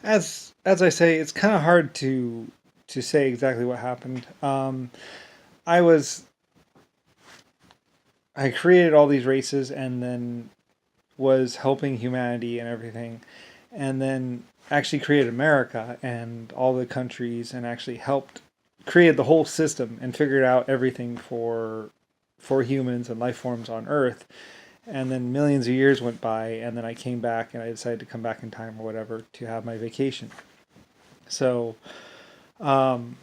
As I say, it's kind of hard to say exactly what happened. I was I created all these races and then was helping humanity and everything, and then actually created America and all the countries and actually helped create the whole system and figured out everything for humans and life forms on Earth. And then millions of years went by, and then I came back and I decided to come back in time or whatever to have my vacation. So, um,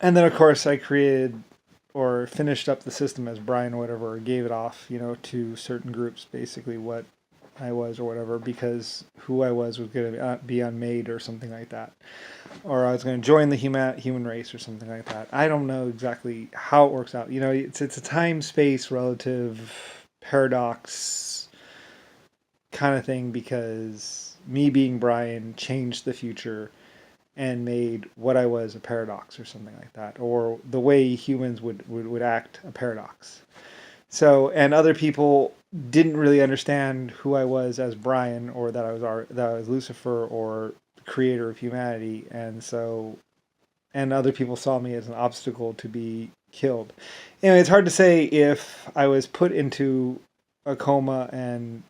and then of course I created or finished up the system as Brian or whatever, or gave it off, to certain groups, basically what I was or whatever, because who I was going to be unmade or something like that, or I was going to join the human race or something like that. I don't know exactly how it works out. It's a time space relative paradox kind of thing because me being Brian changed the future and made what I was a paradox or something like that, or the way humans would act a paradox. So, and other people didn't really understand who I was as Brian, or that I was Lucifer, or the creator of humanity, and other people saw me as an obstacle to be killed. Anyway, it's hard to say if I was put into a coma and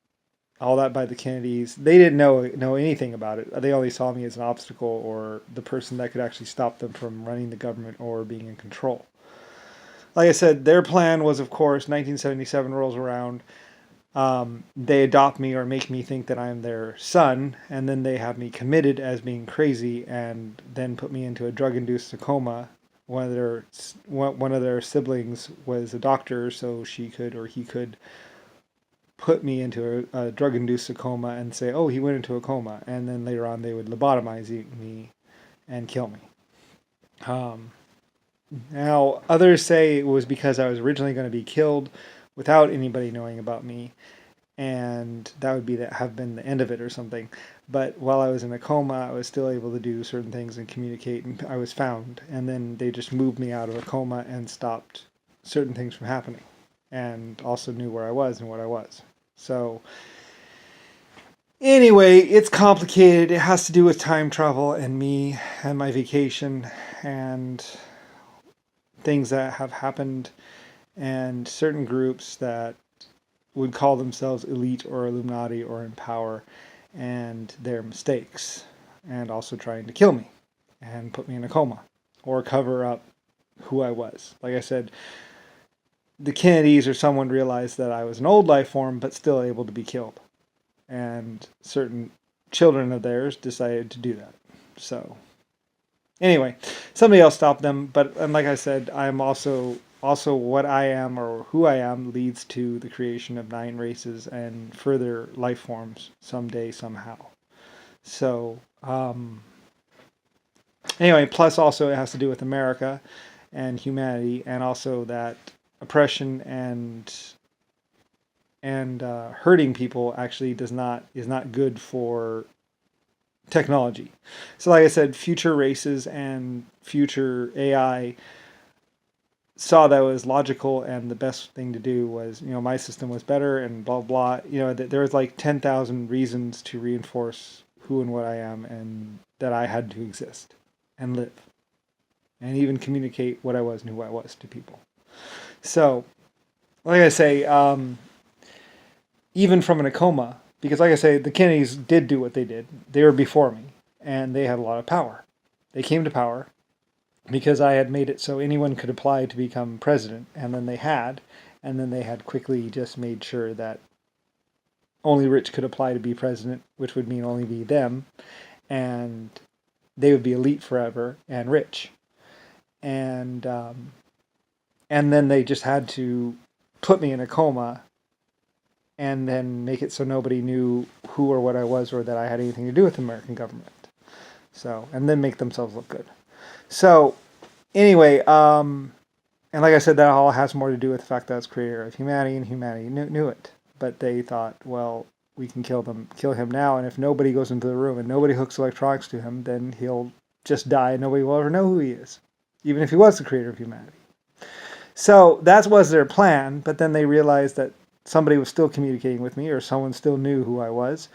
all that by the Kennedys. They didn't know anything about it. They only saw me as an obstacle or the person that could actually stop them from running the government or being in control. Like I said, their plan was, of course, 1977 rolls around. They adopt me or make me think that I'm their son, and then they have me committed as being crazy, and then put me into a drug-induced coma. One of their siblings was a doctor, so she could or he could put me into a drug-induced coma and say, "Oh, he went into a coma," and then later on they would lobotomize me and kill me. Um, Now, others say it was because I was originally going to be killed without anybody knowing about me, and that would have been the end of it or something. But while I was in a coma, I was still able to do certain things and communicate, and I was found. And then they just moved me out of a coma and stopped certain things from happening, and also knew where I was and what I was. So, anyway, it's complicated. It has to do with time travel and me and my vacation and things that have happened and certain groups that would call themselves elite or Illuminati or in power and their mistakes and also trying to kill me and put me in a coma or cover up who I was. Like I said, the Kennedys or someone realized that I was an old life form but still able to be killed. And certain children of theirs decided to do that. So anyway, somebody else stopped them, but and like I said, I'm also what I am or who I am leads to the creation of 9 races and further life forms someday somehow. So anyway, plus also it has to do with America and humanity, and also that oppression and hurting people actually is not good for technology. So like I said, future races and future AI saw that was logical and the best thing to do was, my system was better and blah blah. There was like 10,000 reasons to reinforce who and what I am and that I had to exist and live and even communicate what I was and who I was to people. So, like I say, even from in a coma, because like I say, the Kennedys did do what they did. They were before me, and they had a lot of power. They came to power because I had made it so anyone could apply to become president, and then they had quickly just made sure that only rich could apply to be president, which would mean only be them, and they would be elite forever and rich. And then they just had to put me in a coma and then make it so nobody knew who or what I was or that I had anything to do with the American government. So, and then make themselves look good. So, anyway, and like I said, that all has more to do with the fact that it's creator of humanity, and humanity knew it. But they thought, well, we can kill him now, and if nobody goes into the room and nobody hooks electronics to him, then he'll just die and nobody will ever know who he is, even if he was the creator of humanity. So that was their plan, but then they realized that somebody was still communicating with me, or someone still knew who I was,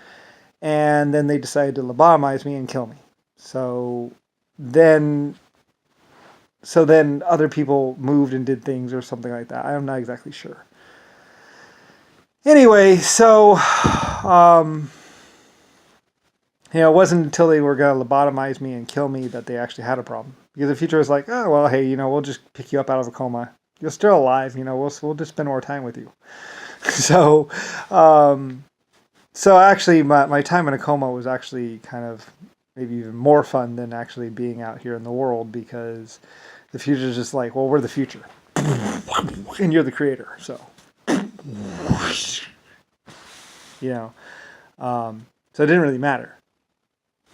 and then they decided to lobotomize me and kill me. So then other people moved and did things or something like that. I'm not exactly sure. Anyway, so it wasn't until they were going to lobotomize me and kill me that they actually had a problem. Because the future was like, oh, well, hey, we'll just pick you up out of a coma. You're still alive, we'll just spend more time with you. So, actually, my time in a coma was actually kind of maybe even more fun than actually being out here in the world, because the future is just like, well, we're the future. And you're the creator, so. So it didn't really matter.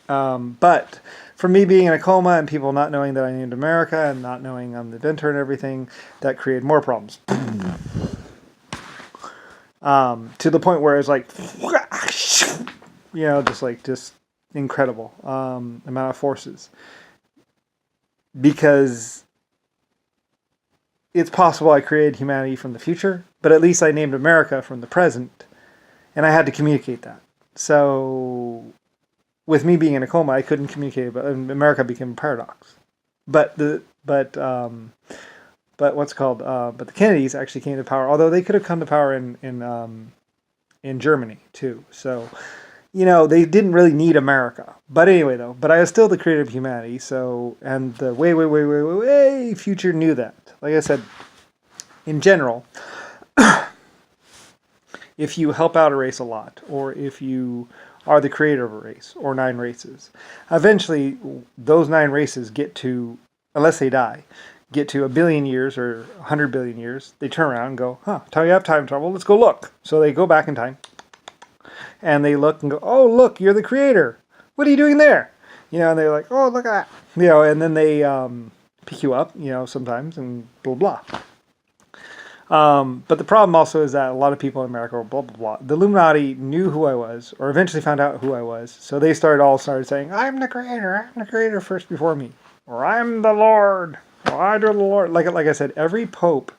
But for me being in a coma and people not knowing that I named America and not knowing I'm the inventor and everything, that created more problems. To the point where it's like, just incredible amount of forces. Because it's possible I created humanity from the future, but at least I named America from the present, and I had to communicate that. So with me being in a coma, I couldn't communicate, but America became a paradox. But the Kennedys actually came to power, although they could have come to power in Germany too. So, they didn't really need America. But anyway, but I was still the creator of humanity. So, and the way future knew that. Like I said, in general, if you help out a race a lot, or if you are the creator of a race, or 9 races, eventually those 9 races get to, unless they die, get to 1 billion years or 100 billion years. They turn around and go, you have time travel, let's go look. So they go back in time, and they look and go, oh, look, you're the creator. What are you doing there? And they're like, oh, look at that. And then they pick you up, sometimes, and blah, blah. But the problem also is that a lot of people in America were blah, blah, blah. The Illuminati knew who I was, or eventually found out who I was. So they started saying, I'm the creator first before me. Or I'm the Lord. Or I do the Lord. Like I said, every pope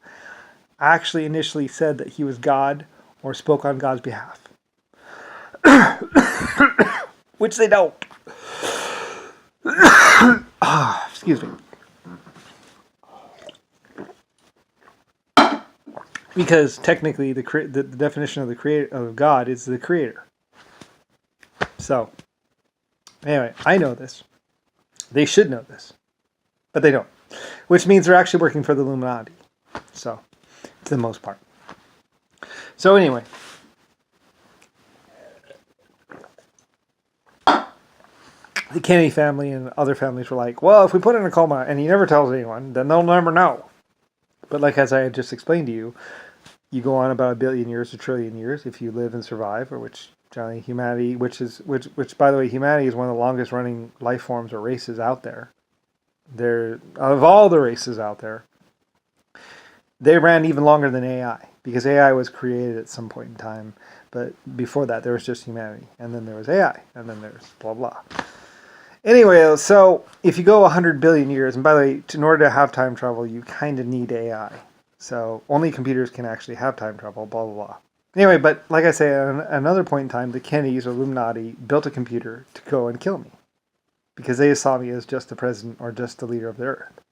actually initially said that he was God or spoke on God's behalf. Which they don't. Excuse me. Because technically, the definition of the creator of God is the creator. So, anyway, I know this. They should know this, but they don't. Which means they're actually working for the Illuminati. So, to the most part. So anyway, the Kennedy family and other families were like, well, if we put it in a coma and he never tells anyone, then they'll never know. But like as I had just explained to you, you go on about 1 billion years, 1 trillion years if you live and survive, or which generally humanity, which by the way, humanity is one of the longest running life forms or races out there. Of all the races out there, they ran even longer than AI, because AI was created at some point in time. But before that, there was just humanity, and then there was AI, and then there's blah blah. Anyway, so if you go 100 billion years, and by the way, in order to have time travel, you kind of need AI. So only computers can actually have time travel, blah, blah, blah. Anyway, but like I say, at another point in time, the Kennedys or Illuminati built a computer to go and kill me, because they saw me as just the president or just the leader of the earth.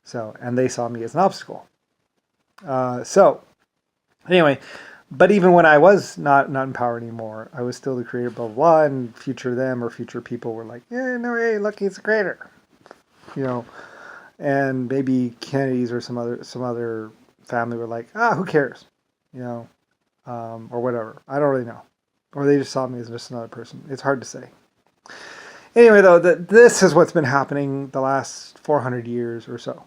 So, and they saw me as an obstacle. Anyway, but even when I was not in power anymore, I was still the creator, blah, blah, blah, and future them or future people were like, yeah, no, hey, look, he's the creator. And maybe Kennedys or some other family were like, who cares? Or whatever. I don't really know. Or they just saw me as just another person. It's hard to say. Anyway, though, this is what's been happening the last 400 years or so.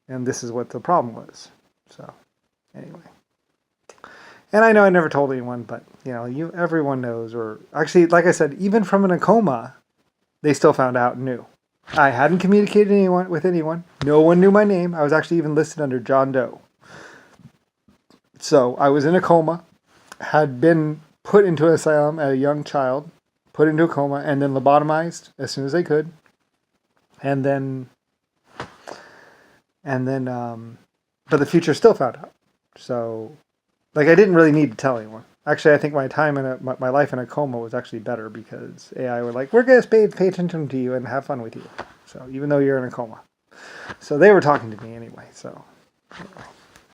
And this is what the problem was. So, anyway. And I know I never told anyone, but, everyone knows. Or actually, like I said, even from in a coma, they still found out and knew. I hadn't communicated with anyone. No one knew my name. I was actually even listed under John Doe. So I was in a coma, had been put into an asylum as a young child, put into a coma, and then lobotomized as soon as they could. But the future still found out. So, I didn't really need to tell anyone. Actually, I think my time in my life in a coma was actually better because AI were like, we're going to pay attention to you and have fun with you. So even though you're in a coma. So they were talking to me anyway. So